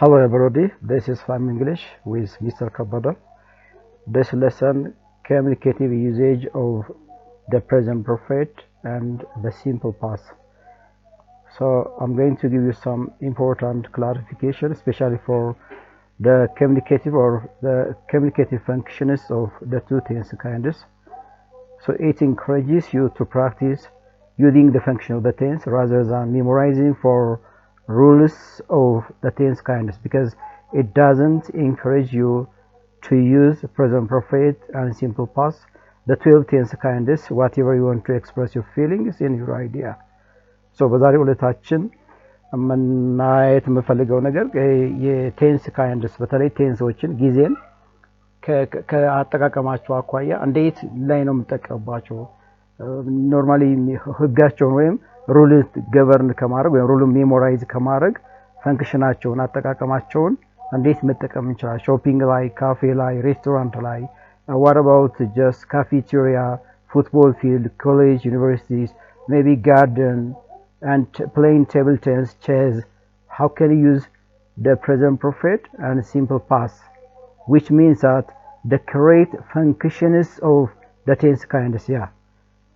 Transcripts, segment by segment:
Hello everybody, this is Fam English with Mr. Kabada. This lesson, communicative usage of the present perfect and the simple past. So I'm going to give you some important clarification, especially for the communicative functions of the two tense kinds. So it encourages you to practice using the function of the tense rather than memorizing for rules of the tense kinds, because it doesn't encourage you to use present perfect and simple past, the 12 tense kinds, whatever you want to express your feelings in your idea. So በዛሬው ዕለታችን ማየት የምፈልገው ነገር የቴንስ ካይንድስ በተለይ ቴንሶችን ጊዜን ከአጠቃቀማቸው አኳያ እንዴት ላይ ነው የምጠቀምባቸው ኖርማሊ ህጋቸውን ወይም ሩል ገቨርን ከማድረግ ወይም ሩል ሜሞራይዝ ከማድረግ ፈንክሽናቸውን አጠቃቀማቸውን እንዴት መጠቀም እንችላለን ሾፒንግ ላይ ካፌ ላይ ሬስቶራንት ላይ what about just cafeteria football field college universities maybe garden and playing table tennis chess how can you use the present perfect and simple past which means that the correct functions of the tense kinds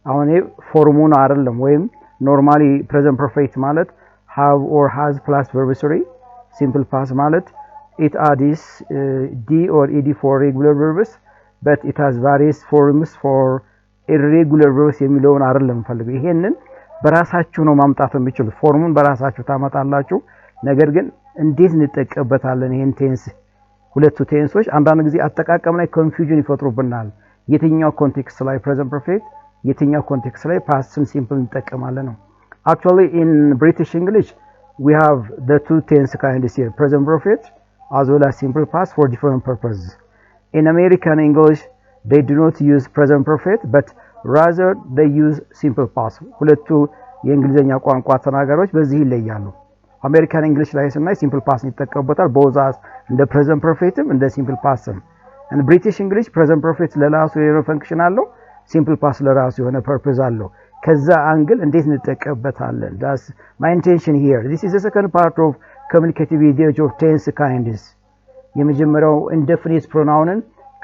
አሁን ፎርሙን አይደለም ወይም normally present perfect ማለት have or has plus verb 3 simple past ማለት it adds d or ed for regular verbs but it has various forms for irregular verbs የሚለውን አይደለም ፈልገው ይሄንን በራሳችሁ ነው ማምጣት የምትችሉት ፎርሙን በራሳችሁ ታመጣላችሁ ነገር ግን እንዴት እንጠቀምበታለን ይሄን ቴንስ ሁለቱ ቴንሶች አንዳንድ ጊዜ አጠቃቀም ላይ ኮንፊውዥን ይፈጥሩብናል የትኛው ኮንቴክስት ላይ present perfect የትኛው ኮንቴክስት ላይ past simple እንጠቀማለን ነው actually in British English we have the two tense kinds here present perfect as well as simple past for different purposes in American English they do not use present perfect but rather they use simple past ሁለቱ የእንግሊዘኛ ቋንቋ ተናጋሪዎች በዚህ ይለያሉ አሜሪካን እንግሊሽ ላይ ስናይ simple past ይጠቀሙበታል both as እንደ present perfectም እንደ simple pastም and British English present perfect ለራሱ የሆነ ፈንክሽን አለው simple past ለራሱ የሆነ ፐርፐዝ አለው ከዛ አንግል እንዴት እንጠቀምበታለን that's my intention here this is the second part of communicative usage of tense kinds የመጀመሪያው indefinite pronoun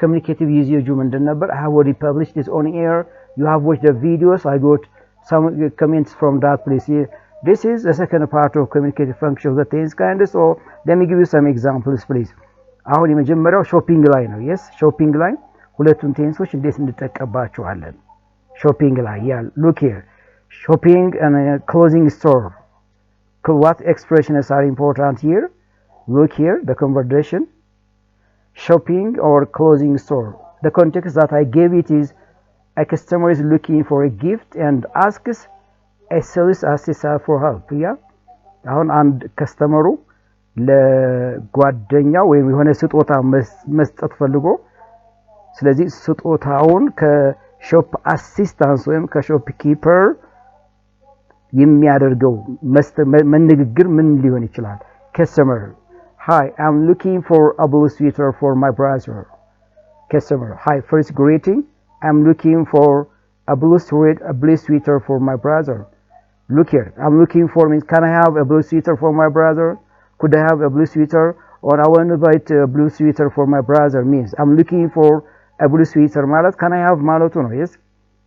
communicative usage ምንድን ነበር I have already published this on air you have watched the videos I got some comments from that please here this is the second part of communicative function of the tense kinds so let me give you some examples please አሁን የመጀመሪያው shopping ላይ ነው yes shopping ላይ ሁለቱን ቴንሶች እንዴት እንጠቀምባቸዋለን shopping ላይ look here shopping and clothing store what expressions are important here look here the conversation shopping or clothing store the context that I gave it is a customer is looking for a gift and asks a sales assistant for help አሁን አንድ ከስተመሩ ለጓደኛው ወይም የሆነ ስጦታ መስጠት ፈልጎ ስለዚህ ስጦታውን ከሾፕ አሲስታንስ ወይም ከሾፕ ኪፐር የሚያደርገው መነግግር ምን ሊሆን ይችላል customer hi I'm looking for a blue sweater for my brother customer hi first greeting I'm looking for a blue sweater for my brother look here I'm looking for means can I have a blue sweater for my brother could I have a blue sweater or I want to buy a blue sweater for my brother means I'm looking for a blue sweater ማለት can I have ማለቱ ነው yes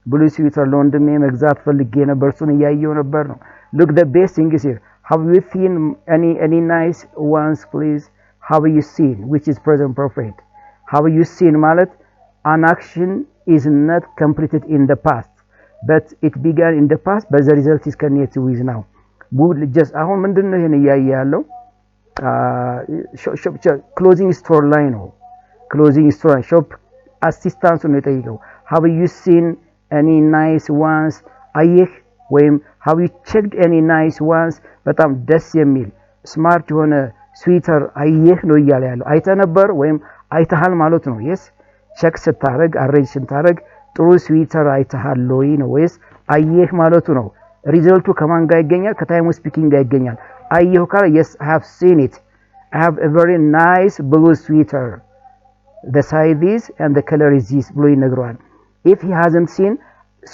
blue sweater ለወንድሜ መግዛት ፈልጌ ነበር እሱን ያያየው ነበር ነው look the best thing is here have you seen any nice ones please have you seen which is present perfect have you seen ማለት an action is not completed in the past but it began in the past but the result is connected with now just አሁን ምንድነው ይሄን ያያያለው clothing store ላይ ነው clothing store shop assistance ነው የጠየቀው have you seen any nice ones አየህ ወይም have you checked any nice ones በጣም ደስ የሚል ስማርት የሆነ ስዊተር አየህ ነው እያለ ያለው አይተ ነበር ወይም አይተሃል ማለት ነው yes ቼክ ስታረግ አሬንጅ ስታረግ ጥሩ ስዊተር አይተሃል ወይ ነው ወይስ አየህ ማለቱ ነው ሪዘልቱ ከማን ጋር ይገኛል ከታይም ስፒኪንግ ጋር ይገኛል አየሁ ካለ yes I have seen it I have a very nice blue sweater the size is and the color is this ብሎ ይነግረዋል if he hasn't seen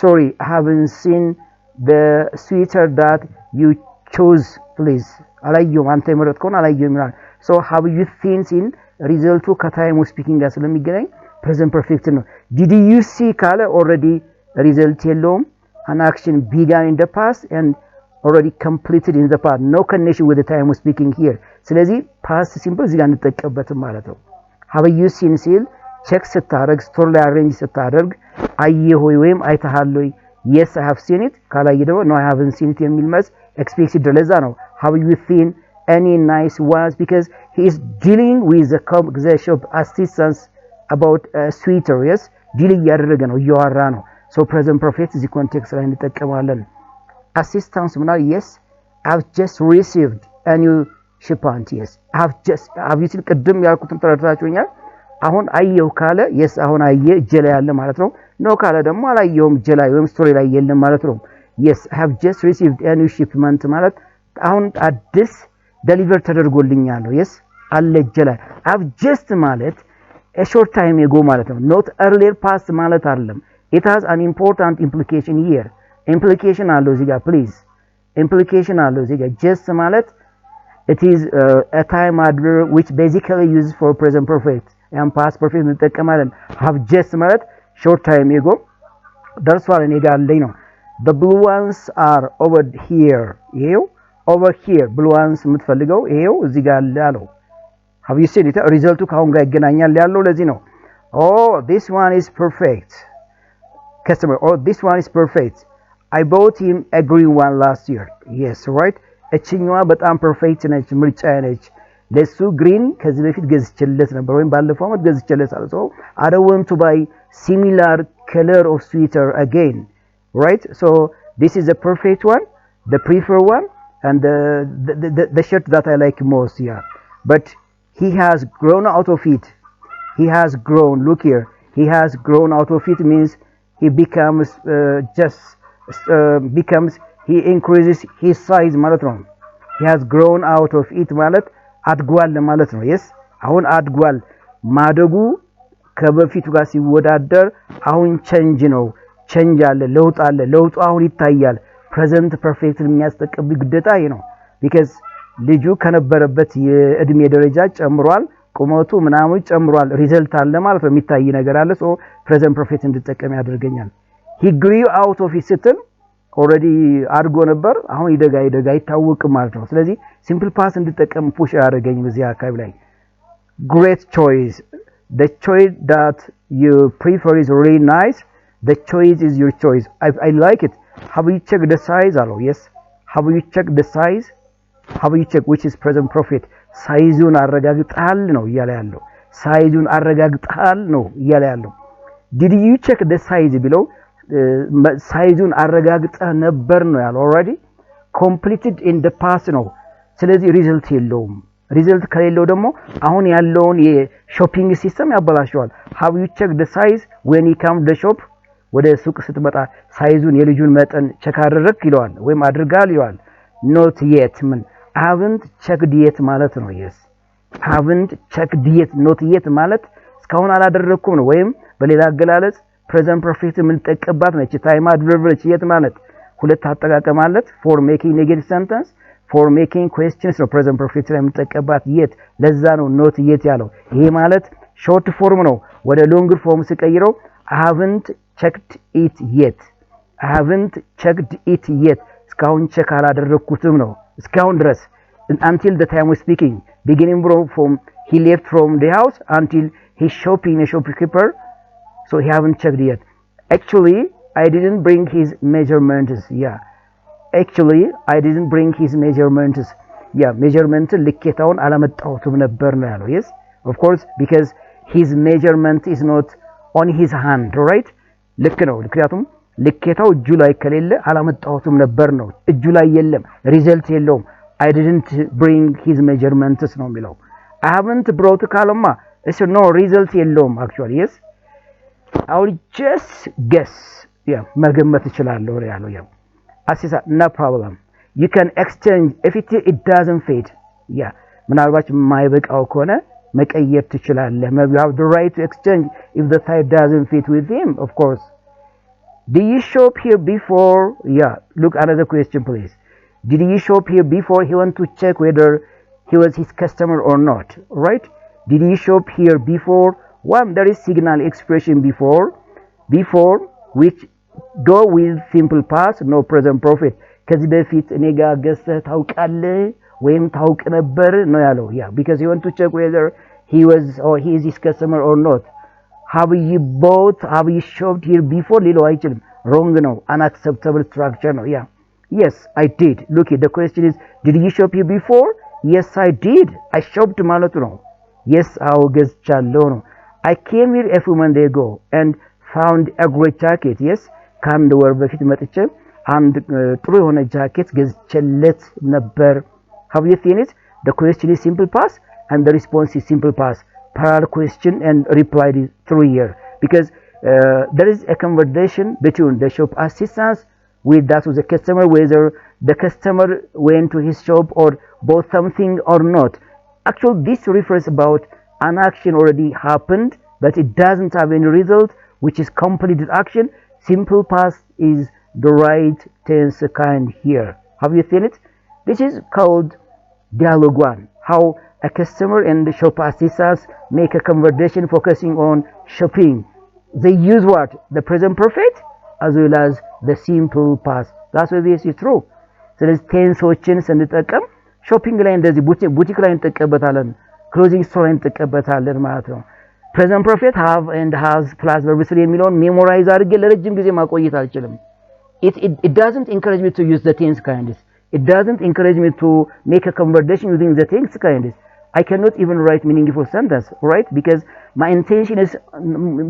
sorry I haven't seen the sweater that you chose please አላየሁም አንተ የመረጥከውን አላየሁም ይላል so have you seen in ሪዘልቱ ከታይም ስፒኪንግ ጋር ስለሚገናኝ present perfect ነው did you see ካለ already result የለውም an action began in the past and already completed in the past no connection with the time speaking here ስለዚህ past simple እዚህ ጋር እንጠቀምበትም ማለት ነው have you seen ሲል ቼክ ስታደርግ ስቶር ላይ አሬንጅ ስታደርግ አየህ ወይም አይተሃል ወይ yes I have seen it ካላየ ደግሞ no I haven't seen it የሚል መልስ expected ለዛ ነው have you seen any nice ones because he is dealing with the shop assistants about sweeter yes deal እያደረገ ነው እያወራ ነው so present perfect እዚህ ኮንቴክስት ላይ እንጠቀማለን assistants ምናል yes I've just received a new shipment yes have you seen ቅድም ያልኩትን ተረድታችሁኛል አሁን አየው ካለ yes አሁን አየ እጄ ላይ ያለ ማለት ነው no ካለ ደግሞ አላየውም እጄ ላይ ወይም ስቶሪ ላይ የለም ማለት ነው yes I have just received a new shipment ማለት አሁን አዲስ ዴሊቨር ተደርጎልኛል ነው yes አለ እጄ ላይ I've just ማለት a short time ago ማለት ነው not earlier past ማለት አይደለም it has an important implication here implication አለው እዚህ ጋር please implication አለው እዚህ ጋር just ማለት it is a time adverb which basically used for present perfect and past perfect እንጠቀማለን have just ማለት short time ago ደርሷል እኔ ጋር አለኝ ነው the blue ones are over here ይሄው over here blue ones የምትፈልገው ይሄው እዚህ ጋር አለው have you seen it ሪዘልቱ ካሁን ጋር ይገናኛል ያለው ለዚህ ነው oh this one is perfect customer oh this one is perfect I bought him a green one last year yes right እቺኛዋ በጣም ፐርፌክት ነች ምርጫ ነች ለሱ ግሪን ከዚህ በፊት ገዝቼለት ነበር ወይም ባለፈው አመት ገዝቼለት አለ so I don't want to buy similar color of sweater again right so this is the perfect one the preferred one and the shirt that I like most yeah but he has grown out of it he has grown look here he has grown out of it means he becomes he increases his size ማለት ነው he has grown out of it ማለት አድጓል ማለት ነው yes አሁን አድጓል ማደጉ ከበፊቱ ጋር ሲወዳደር አሁን ቼንጅ ነው ቼንጅ አለ ለውጡ አሁን ይታያል present perfect የሚያስጠቅብ ግዴታ ይሄ ነው because ልጁ ከነበረበት የእድሜ ደረጃ ጨምሯል ቁመቱ ምናምን ጨምሯል ሪዘልት አለ ማለት ነው የሚታይ ነገር አለ so present perfect እንድጠቀም ያደርገኛል he grew out of it ስትል already አድጎ ነበር አሁን ይደጋ ይታወቅ ማለት ነው ስለዚህ simple past እንድጠቀም ፑሽ ያደርገኝ በዚህ አካባቢ ላይ great choice the choice that you prefer is really nice the choice is your choice I like it have you checked the size allo yes have you checked the size have you checked which is present perfect ሳይዙን አረጋግጣል ነው ይያለ ያለው ሳይዙን አረጋግጣል ነው ይያለ ያለው did you check the size below ሳይዙን አረጋግጣ ነበር ነው ያለው already completed in the past ነው ስለዚህ ሪዘልት የለውም ሪዘልት ከሌለው ደግሞ አሁን ያለውን የሾፒንግ ሲስተም ያበላሽዋል have you checked the size when you come the shop ወደ ሱቅ ስትመጣ ሳይዙን የልጁን መጠን ቼክ አደረክ ይለዋል ወይም አድርጋል ይለዋል not yet ምን haven't checked yet ማለት ነው yes haven't checked yet not yet ማለት እስካሁን አላደረኩም ነው ወይም በሌላ አገላለጽ present perfect የምንጠቀምባት ነች time adverb ነች yet ማለት ሁለት አጠቃቀም አለት for making negative sentence for making questions ነው present perfect ላይ የምንጠቀምባት yet ለዛ ነው not yet ያለው ይሄ ማለት short form ነው ወደ long form ሲቀይረው I haven't checked it yet I haven't checked it yet እስካሁን ቼክ አላደረኩትም ነው እስካሁን ድረስ until the time was speaking beginning from he left from the house until he shopping a shopkeeper so he haven't checked yet actually I didn't bring his measurements yeah actually I didn't bring his measurements yeah measurement ልኬታውን አላመጣሁትም ነበር ነው ያለው yes of course because his measurement is not on his hand right ልክ ነው ምክንያቱም ልኬታው እጁ ላይ ከሌለ አላመጣሁትም ነበር ነው እጁ ላይ የለም ሪዘልት የለውም I didn't bring his measurements ነው የሚለው I haven't brought ካለማ it's no result የለውም actually yes I will just guess yeah መገመት እችላለሁ ያለው ያው አሲሳ no problem you can exchange if it doesn't fit yeah ምናልባት ማይበቃው ከሆነ መቀየር ትችላለህ maybe you have the right to exchange if the size doesn't fit with him of course do you shop here before yeah look another question please Did he shop here before? He went to check whether he was his customer or not, right? Did he shop here before? One, there is signal expression before which go with simple past, no present perfect. ከዚህ በፊት እኔ ጋር ገዝተህ ታውቃለህ ወይም ታውቅ ነበር ነው ያለው። yeah, because he want to check whether he was or he is his customer or not. Have you bought, have you shopped here before? ሊለው አይችልም። wrong ነው, unacceptable structure ነው። yeah, yes I did. Look, the question is, did you shop here before? Yes I did. I shopped ማለቱ ነው። yes አዎ ገዝቻለሁ ነው። I came here a few months ago and found a great jacket. yes ከአንድ ወር በፊት መጥቼ አንድ ጥሩ የሆነ ጃኬት ገዝቼለት ነበር። have you seen it? The question is simple past and the response is simple past. Prior question and reply is through here because there is a conversation between the shop assistant with that of the customer, whether the customer went to his shop or bought something or not. Actually, this refers about an action already happened, but it doesn't have any result, which is completed action. Simple past is the right tense kind here. Have you seen it? This is called dialogue 1. How a customer and the shop assistants make a conversation focusing on shopping. They use what? The present perfect as well as the simple past. That's obviously true. ስለዚህ ቴንሶችን ስንጠቀም ሾፒንግ ላይ እንደዚህ ቡቲክ ላይ እንጠቀምበታለን፣ ክሎዚንግ ስቶር ላይ እንጠቀምበታለን ማለት ነው። ፕሬዘንት ፐርፌክት ሃቭ ኤንድ ሃዝ ፕላስ ቨርብ ስሪ የሚለውን ሜሞራይዝ አድርጌ ለረጅም ጊዜ ማቆየት አልችልም። it doesn't encourage me to use the tense kinds. It doesn't encourage me to make a conversation using the tense kinds. I cannot even write meaningful sentence, right? Because my intention is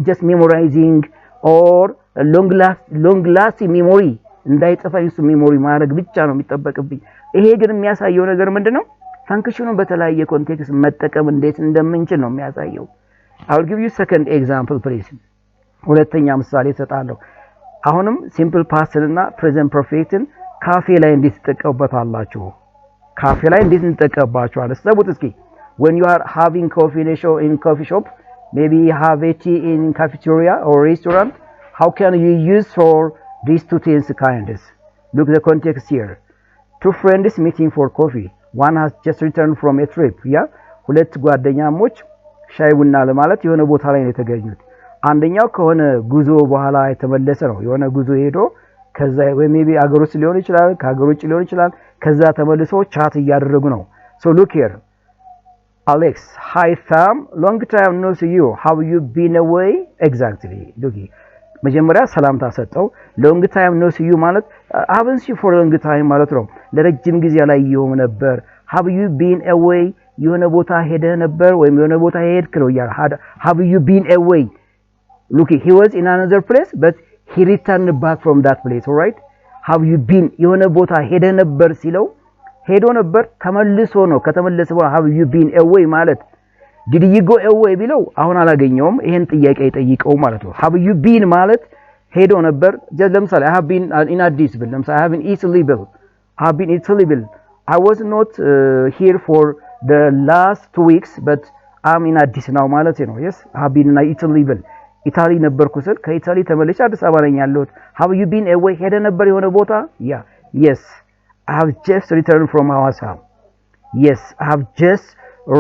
just memorizing or long lasting memory. እንዳይጠፋኝ እሱ ሜሞሪ ማድረግ ብቻ ነው የሚጠበቅብኝ። ይሄ ግን የሚያሳየው ነገር ምንድነው? ፈንክሽኑን በተለያየ ኮንቴክስት መጠቀም እንዴት እንደምንችል ነው የሚያሳየው። I will give you second example please. ሁለተኛ ምሳሌ እሰጣለሁ። አሁንም ሲምፕል ፓስትን እና ፕሬዘንት ፐርፌክትን ካፌ ላይ እንዴት ትጠቀሙበታላችሁ? ካፌ ላይ እንዴት እንጠቀምባችኋለን? አስቡት እስኪ when you are having coffee in coffee shop, maybe have a tea in cafeteria or restaurant, how can you use for these two tense kinds? Look the context here. Two friends meeting for coffee. One has just returned from a trip. Yeah, ሁለት ጓደኛሞች ሻይ ቡና ለማለት የሆነ ቦታ ላይ ነው የተገኙት። አንደኛው ከሆነ ጉዞ በኋላ የተመለሰ ነው። የሆነ ጉዞ ሄዶ ከዛ ወይ ሜቢ አገር ውስጥ ሊሆን ይችላል፣ ከአገር ውጭ ሊሆን ይችላል። ከዛ ተመልሶ ቻት እያደረጉ ነው። So look here. Alex, hi Sam, long time no see you. How you been away? Exactly. Look here. መጀመሪያ ሰላምታ ሰጠው። long time no see you ማለት haven't seen for long time ማለት ነው። ለረጅም ጊዜ አላየሁም ነበር። have you been away? የሆነ ቦታ ሄደህ ነበር ወይም የሆነ ቦታ ሄድክ ነው ያ have you been away? Look, he was in another place but he returned back from that place, all right? have you been የሆነ ቦታ ሄደህ ነበር ሲለው ሄዶ ነበር ተመልሶ ነው። ከተመለሰ በኋላ have you been away ማለት did you go away ቢለው አሁን አላገኘውም፣ ይሄን ጥያቄ ይጠይቀው ማለት ነው። have you been ማለት ሄዶ ነበር። ለምሳሌ I have been in Addis ብል፣ ለምሳሌ I have been Italy ብል፣ I have been Italy ብል I was not here for the last 2 weeks but I'm in Addis now ማለት ነው። yes I have been in Italy ብል ኢታሊ ነበርኩ ስል ከኢታሊ ተመልሼ አዲስ አበባ ነኝ ያለሁት። have you been away ሄደ ነበር የሆነ ቦታ? yeah yes I have just returned from Hawassa. yes I have just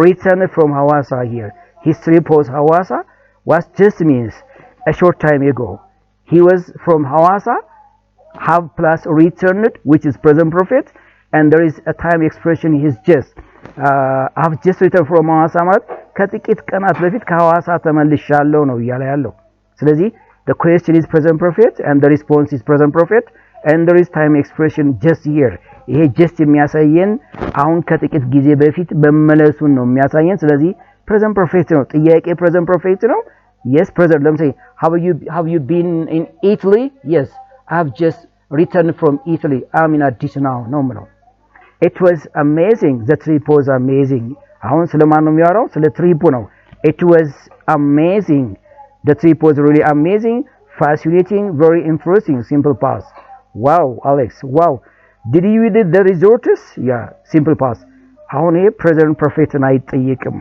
returned from Hawassa here. His trip was Hawassa was just means a short time ago. He was from Hawassa, have plus returned, which is present perfect, and there is a time expression he's just I have just returned from Hawassa ማለት ከጥቂት ቀናት በፊት ከሐዋሳ ተመልሻለሁ ነው እያለ ያለው። ስለዚህ the question is present perfect and the response is present perfect and there is time expression just here. ይሄ just የሚያሳየን አሁን ከጥቂት ጊዜ በፊት መመለሱን ነው የሚያሳየን። ስለዚህ present perfect ነው። ጥያቄ present perfect ነው። yes present። ለምሳሌ have you been in Italy? yes I have just returned from Italy. I'm in Addis now ነው የምለው። it was amazing. the trip was amazing. አሁን ስለማን ነው የሚያወራው? ስለ ትሪፑ ነው። it was amazing. the trip was really amazing, fascinating, very interesting. simple past. wow Alex, wow. did you visit the resorts? yeah simple past. አሁን ይሄ present perfect አይጠይቅም።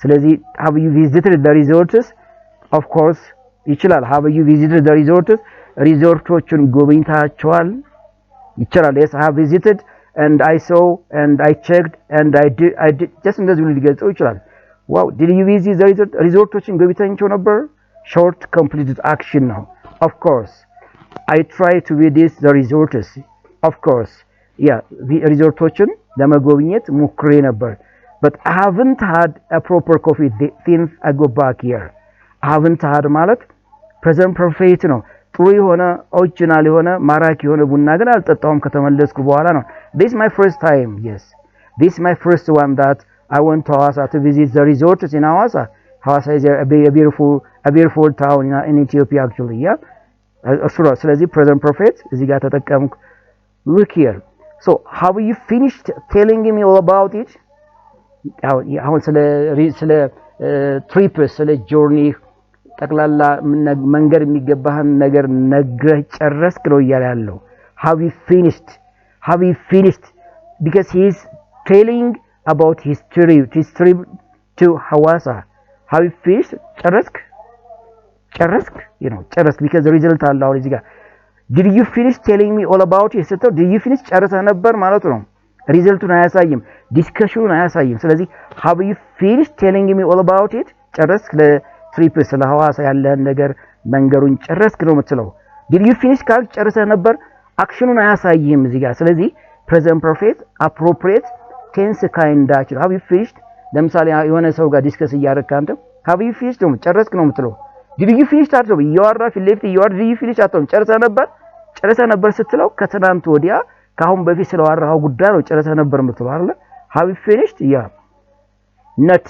ስለዚህ have you visited the resorts? of course ይችላል። have you visited the resorts? ሪዞርቶችን ጎብኝታቸዋል? ይችላል። yes I have visited and I saw and I checked and I did just እንደዚህ ብሎ ሊገልጸው ይችላል። wow did you visit the resortoችን ጎብኝታችሁ ነበር? short completed action ነው. of course I try to visit the resorts. of course yeah resortoችን ለመጎብኘት ሞክሬ ነበር. but I haven't had a proper coffee since I go back here. I haven't had ማለት present perfect ነው. ጥሩ የሆነ ኦሪጂናል የሆነ ማራኪ የሆነ ቡና ግን አልጠጣውም ከተመለስኩ በኋላ ነው. this is my first time. yes this is my first one that I went to Hawassa to visit the resorts in Hawassa. Hawassa is a beautiful town in Ethiopia actually. yeah ስለዚህ present perfect እዚህ ጋር ተጠቀምኩ. look here so have you finished telling me all about it? አሁን ስለ ትሪፕ ስለ ጆርኒ ጠቅላላ መንገድ የሚገባህን ነገር ነግረህ ጨረስክ ነው እያለ ያለው. have you finished because he is telling about his trip to Hawassa. have you finished? ጨረስክ ጨረስክ because the result አለው እዚህ ጋር did you finish telling me all about it? ስትለው did you finish ጨርሰህ ነበር ማለቱ ነው። ሪዘልቱን አያሳይም፣ ዲስከሽኑን አያሳይም። ስለዚህ have you finished telling me all about it? ጨረስክ ለትሪፕ ስለ ሐዋሳ ያለህን ነገር መንገሩን ጨረስክ ነው የምትለው። did you finish ካልክ ጨርሰህ ነበር አክሽኑን አያሳይም እዚህ ጋር። ስለዚህ present perfect appropriate tense ካይንዳችን have you finished ለምሳሌ የሆነ ሰው ጋር ዲስከስ እያደረግክ አንተ have you finished ነው ጨረስክ ነው የምትለው። did you finish አትለው እያወራ ፊት ለፊት እያወራ did you finish አትለው ጨርሰህ ነበር ስትለው ከትናንት ወዲያ ካሁን በፊት ስለዋራው ጉዳይ ነው ጨርሰህ ነበር የምትለው አይደል? have you finished? yeah not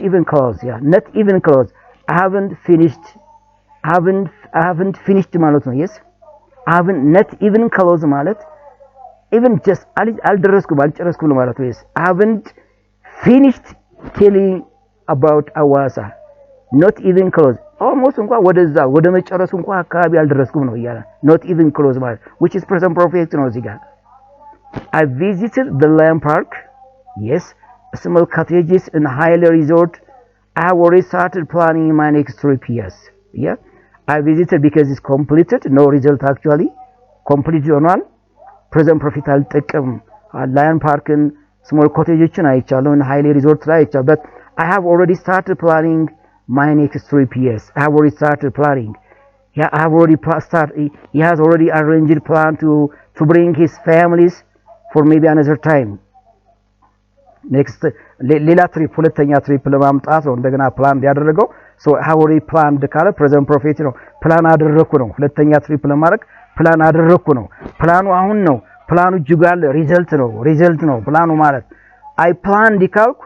even close. yeah not even close. I haven't finished ማለት ነው. yes I haven't not even close ማለት even just አልጨረስኩም ማለት ነው. yes I haven't finished telling about Hawassa. not even close almost እንኳን ወደ መጨረሱ እንኳን አካባቢ አልደረስኩም ነው እያለ not even close ማለት which is present perfect ነው እዚህ ጋር። I visited the Lion Park. yes small cottages and Highland Resort. I have already started planning my next trip. yes yeah I visited because it's completed. no result actually completed ሆኗል። present perfect አልጠቀም Lion Park and small cottages አይቻለሁ and Highland Resort ላይ አይቻለሁ but I have already started planning my next trip. yes I have already started planning. yeah I have already he has already arranged plan to bring his families for maybe another time. next ሌላ ትሪፕ ሁለተኛ ትሪፕ ለማምጣት ነው እንደገና ፕላን ያደረገው. so I have already planned ካለ present perfect ነው። ፕላን አደረኩ ነው። ሁለተኛ ትሪፕ ለማድረግ ፕላን አደረኩ ነው። ፕላኑ አሁን ነው። ፕላኑ ጅጋል ሪዘልት ነው ፕላኑ ማለት I planned ካልኩ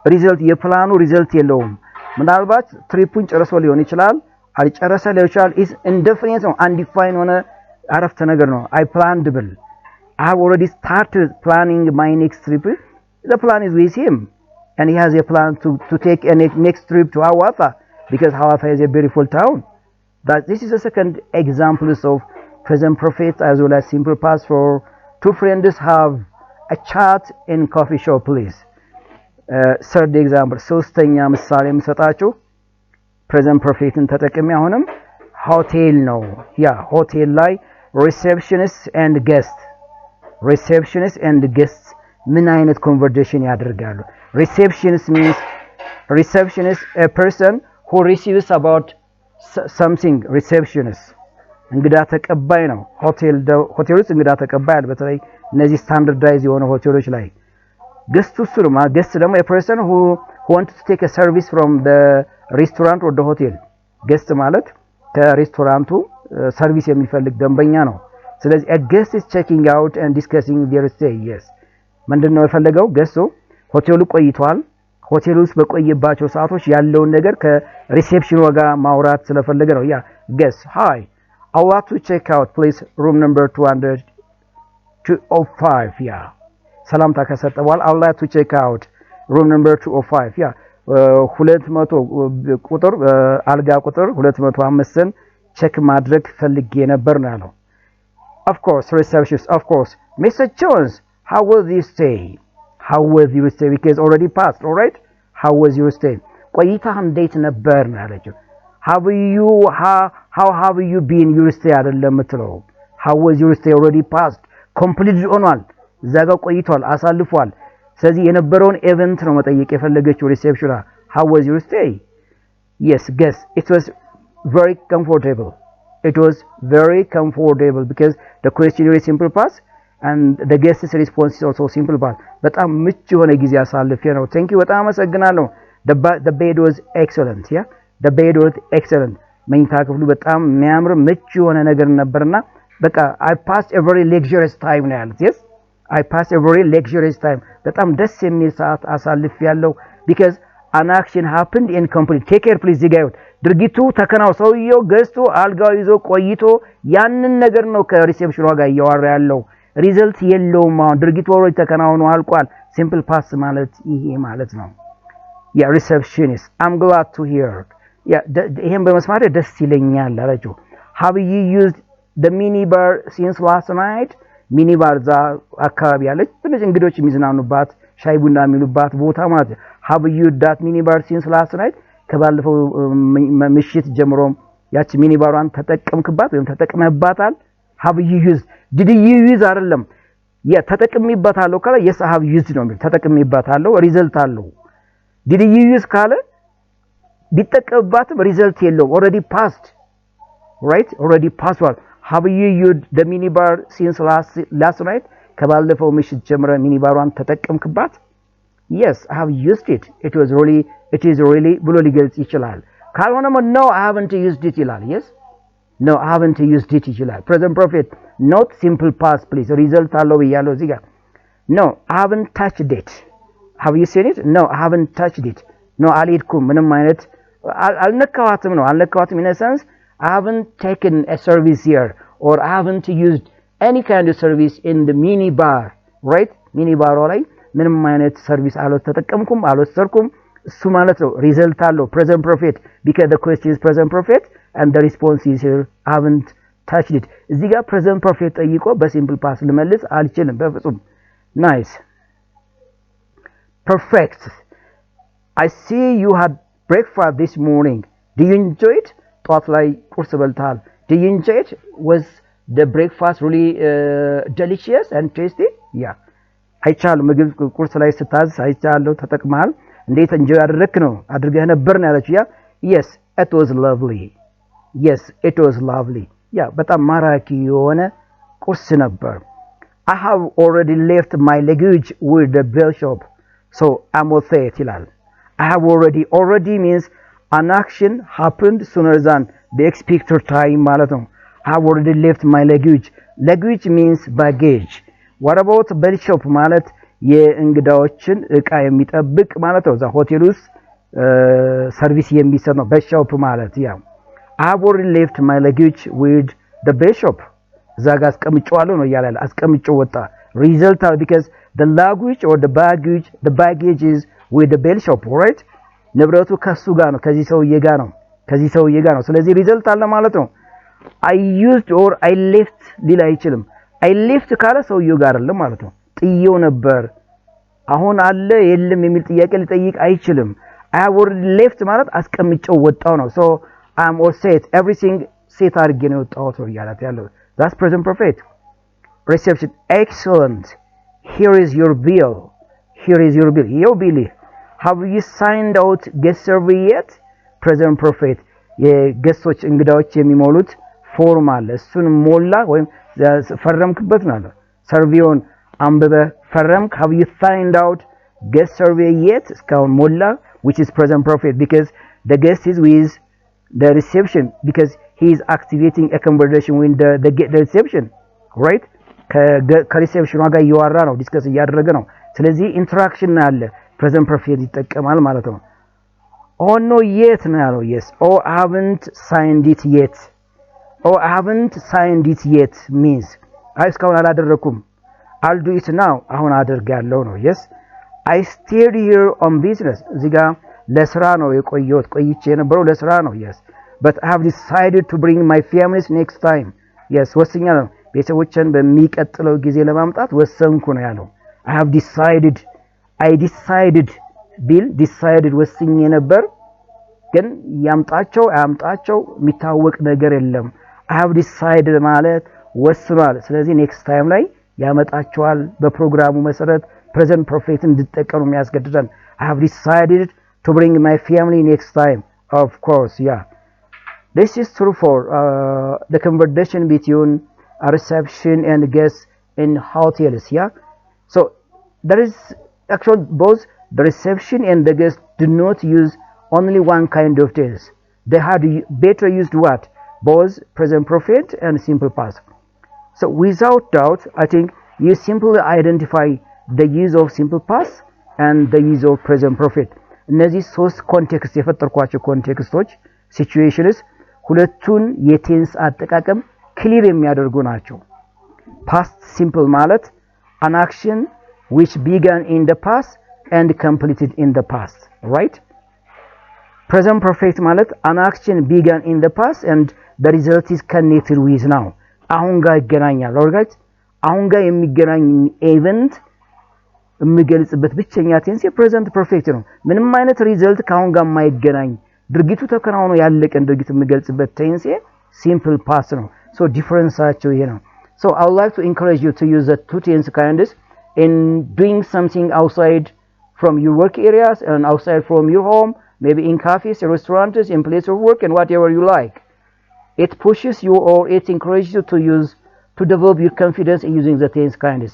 ሪዘልት የፕላኑ ሪዘልት የለውም። ምናልባት ትሪፑን ጨርሶ ሊሆን ይችላል አልጨረሰ ሊሆን ይችላል is indefinite ነው undefined ሆነ አረፍተ ነገር ነው። I planned ብል I have already started planning my next trip. the plan is with him and he has a plan to take a next trip to Hawassa because Hawassa is a beautiful town. that this is the second example of present perfect as well as simple past for two friends have a chat in coffee shop please. third example ሶስተኛ ምሳሌ የምሰጣችሁ present perfectን ተጠቅሜ አሁንም ሆቴል ነው። ያ ሆቴል ላይ receptionist and guests ምን አይነት conversation ያደርጋሉ? receptionist means a person who receives about something. receptionist እንግዳ ተቀባይ ነው። ሆቴል ውስጥ እንግዳ ተቀባይ አለ። በተለይ እነዚህ ስታንዳርዳይዝ የሆኑ ሆቴሎች ላይ guest ደግሞ a person who wants to take a service from the restaurant or the hotel. guest ማለት ከሬስቶራንቱ ሰርቪስ የሚፈልግ ደንበኛ ነው። ስለዚህ a guest is checking out and discussing their stay. yes ምንድነው የፈለገው? ገስቱ ሆቴሉ ቆይቷል። ሆቴሉ ውስጥ በቆየባቸው ሰዓቶች ያለውን ነገር ከሪሴፕሽኑ ጋር ማውራት ስለፈለገ ነው። ያ guest hi I want to check out please room number 205. ያ ሰላምታ ከሰጠ በኋላ I would like to check out room number 205. ያ 200 ቁጥር አልጋ ቁጥር 205ን ቼክ ማድረግ ፈልጌ ነበር ነው ያለው። of course receptionist of course Mr. Jones how was your stay because already passed. all right how was your stay ቆይታ እንዴት ነበር ነው ያለችው። how have you been your stay አይደለም የምትለው how was your stay already passed completed ሆኗል እዛ ጋር ቆይቷል አሳልፏል ስለዚህ የነበረውን ኢቨንት ነው መጠየቅ የፈለገችው ሪሴፕሽኗ how was your stay yes guess it was very comfortable it was very comfortable because the question is simple past and the guest's response is also simple past በጣም ምቹ የሆነ ጊዜ አሳልፌ ነው thank you በጣም አመሰግናለሁ the bed was excellent yeah the bed was excellent መኝታ ክፍሉ በጣም የሚያምር ምቹ የሆነ ነገር ነበርና በቃ I passed a very luxurious time ነው ያሉት yes I passed a very luxurious time በጣም ደስ የሚል ሰዓት አሳልፍ ያለው because an action happened in complete take care please ዚጋዩት ድርጊቱ ተከናው ሰውየው ገዝቶ አልጋው ይዞ ቆይቶ ያንን ነገር ነው ከሪሴፕሽኑ ጋር ያወራ ያለው ሪዘልት የለውም አሁን ድርጊቱ ወሮች ተከናውኖ አልቋል simple past ማለት ይሄ ማለት ነው yeah receptionist I'm glad to hear yeah ይሄን በመስማት ደስ ይለኛል አለችው have you used the minibar since last night minibar ዛ አካባቢ ያለች ትንሽ እንግዶች የሚዝናኑባት ሻይ ቡና የሚሉባት ቦታ ማለት have you used that minibar since last night ከባለፈው ምሽት ጀምሮ ያቺ ሚኒባሯን ተጠቀምክባት ወይም ተጠቅመህባታል have you used did you use አይደለም ተጠቅሜባታለሁ ካለ yes I have used ነው ተጠቅሜባታለሁ ሪዘልት አለው did you use ካለ ቢጠቀምባትም ሪዘልት የለው already passed right already passed have you used the minibar since last night ከባለፈው ምሽት ጀምሮ ሚኒባሯን ተጠቀምክባት yes I have used it it is really ብሎ ሊገልጽ ይችላል ካልሆነም no I haven't used it ይላል yes no I haven't used it ይችላል present perfect not simple past please result አለው ይያለው እዚህ ጋር no I haven't touched it have you seen it no I haven't touched it no አልሄድኩም ምንም አይነት አልነካዋትም ነው አልነካዋትም in a sense I haven't taken a service here or I haven't used any kind of service in the mini bar right mini bar ላይ ምንም አይነት ሰርቪስ አልተጠቀምኩም አልወሰድኩም እሱ ማለት ነው ሪዘልት አለው present perfect because the question is present perfect and the response is here I haven't touched it እዚህ ጋር present perfect ጠይቆ በሲምፕል ፓስ ልመልስ አልችልም በፍጹም nice perfect I see you had breakfast this morning do you enjoy it ጧት ላይ ቁርስ በልታል do you enjoy it was the breakfast really delicious and tasty yeah አይቻሉ ምግብ ቁርስ ላይ ስታዝ አይቻሉ ተጠቅማል እንዴት እንጆይ አድርገህ ነው አድርገህ ነበር ነው ያለችው ያ yes it was lovely ያ በጣም ማራኪ የሆነ ቁርስ ነበር I have already left my luggage with the bell shop so I'm all set ይላል I have already means an action happened sooner than the expected time ማለት ነው I have already left my luggage means baggage what about bell shop ማለት የእንግዳዎችን እቃ የሚጠብቅ ማለት ነው ዛ ሆቴል ውስጥ ሰርቪስ የሚሰጥ ነው bell shop ማለት ያ I have already left my luggage with the bell shop እዛ ጋር አስቀምጬዋለሁ ነው ያላል አስቀምጬው ወጣ result because the luggage or the baggage is with the bell shop right ንብረቱ ከሱ ጋር ነው ከዚህ ሰውዬ ጋር ነው ስለዚህ ሪዘልት አለ ማለት ነው I used or I left ሊል አይችልም I left ካለ ሰውዬው ጋር አይደለም ማለት ነው ጥዬው ነበር አሁን አለ የለም የሚል ጥያቄ ሊጠይቅ አይችልም I have already left ማለት አስቀምጬው ወጣው ነው so I'm all set everything set አድርጌ ነው ወጣው ነው ያላት ያለው that's present perfect reception excellent here is your bill your bill have you signed out guest survey yet present perfect የገስቶች እንግዳዎች የሚሞሉት ፎርም አለ እሱን ሞላ ወይም ፈረምክበት ነው ሰርቬውን አንብበ ፈረምክ have you signed out guest survey yet እስካሁን ሞላ which is present perfect because the guest is with the reception because he is activating a conversation with the reception right ከሪሴፕሽኑ ጋር እያወራ ነው ዲስከስ እያደረገ ነው ስለዚህ ኢንተራክሽን አለ present perfect ይጠቀማል ማለት ነው oh no yet ነው ያለው yes oh I haven't signed it yet means እስካሁን አላደረኩም I'll do it now አሁን አደርጋለሁ ነው yes I stayed here on business እዚጋ ለስራ ነው የቆየሁት ቆይቼ የነበረው ለስራ ነው yes but I have decided to bring my families next time yes ወስኛለሁ ቤተሰቦችን በሚቀጥለው ጊዜ ለማምጣት ወሰንኩ ነው ያለው I decided ወስኜ ነበር ግን ያምጣቸው የሚታወቅ ነገር የለም I have decided ማለት ወስኗል። ስለዚህ ኔክስት ታይም ላይ ያመጣቸዋል። በፕሮግራሙ መሰረት ፕሬዘንት ፐርፌክት እንድትጠቀሙ የሚያስገድዳል። I have decided to bring my family next time. Of course, yeah. This is true for the conversation between a reception and guests in hotels, yeah. So there is actually both the reception and the guests do not use only one kind of tense. They had better used what? Both present perfect and simple past. So without doubt, I think you simply identify the use of simple past and the use of present perfect. እነዚህ ሶስት ኮንቴክስት የፈጠርኳቸው ኮንቴክስቶች ሲቹዌሽንስ ሁለቱን የቴንስ አጠቃቀም ክሊር የሚያደርጉ ናቸው። ፓስት ሲምፕል ማለት an action which began in the past and completed in the past, right? Present perfect ማለት an action began in the past and the result is connected with now. አሁን ጋር ይገናኛል። ኦልራይት አሁን ጋር የሚገናኝ ኢቨንት የሚገልጽበት ብቸኛ ቴንስ የፕሬዘንት ፐርፌክት ነው። ምንም አይነት ሪዘልት ካሁን ጋር የማይገናኝ ድርጊቱ ተከናውኖ ያለቀን ድርጊት የሚገልጽበት ቴንስ ሲምፕል ፓስት ነው። ሶ ዲፈረንሳቸው ይሄ ነው። So I would like to encourage you to use the two tense kinds in doing something outside from your work areas and outside from your home, maybe in cafes, restaurants, in place of work, and whatever you like. It pushes you or it encourages you to develop your confidence in using the tense kinds.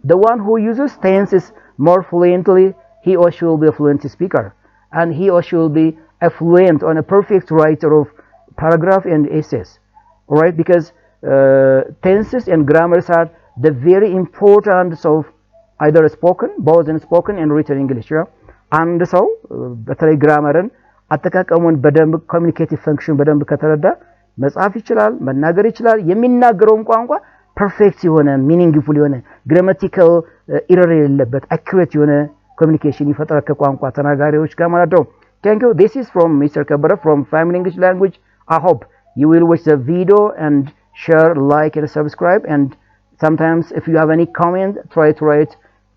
The one who uses tenses more fluently, he or she will be a fluent speaker, and he or she will be a fluent and a perfect writer of paragraph and essays. All right, because tenses and grammars are the very important of either spoken, both in spoken and written English. Yeah? አንድ ሰው በተለይ ግራመርን አጠቃቀሙን በደንብ ኮሚኒኬቲቭ ፈንክሽን በደንብ ከተረዳ መጻፍ ይችላል፣ መናገር ይችላል። የሚናገረውን ቋንቋ ፐርፌክት የሆነ ሚኒንግፉል የሆነ ግራማቲካል ኢረር የሌለበት አኩሬት የሆነ ኮሚኒኬሽን ይፈጥራል ከቋንቋ ተናጋሪዎች ጋር ማለት ነው። Thank you. This is from Mr. Kabara from Family English Language. I hope you will watch the video and share, like, and subscribe. And sometimes if you have any comment, try to write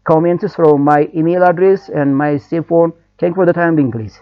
comments from my email address and my cell phone. Thank you for the time being, please.